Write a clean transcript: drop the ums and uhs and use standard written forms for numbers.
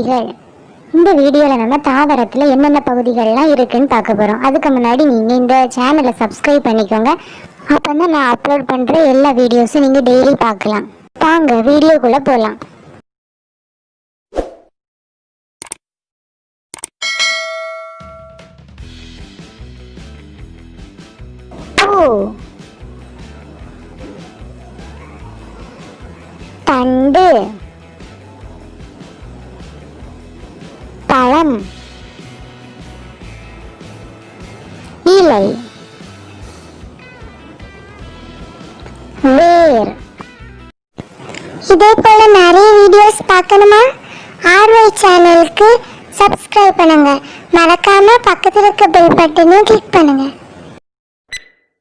பகுதிகள். இந்த வீடியோவில் நம்ம தாவரத்தில் என்னென்ன பகுதிகள்லாம் இருக்குன்னு பார்க்க போகிறோம். அதுக்கு முன்னாடி நீங்கள் இந்த சேனலை சப்ஸ்கிரைப் பண்ணிக்கோங்க. அப்போ தான் நான் அப்லோட் பண்ணுற எல்லா வீடியோஸும் நீங்கள் டெய்லி பார்க்கலாம். வாங்க வீடியோக்குள்ளே போகலாம். தண்டு, பழம், இலை, வேர். இதே போல நிறைய வீடியோஸ் பார்க்கணுமா? ஆர்ஒய் சேனலுக்கு சப்ஸ்கிரைப் பண்ணுங்க. மறக்காம பக்கத்தில் இருக்க பெல் பட்டனையும் கிளிக் பண்ணுங்க.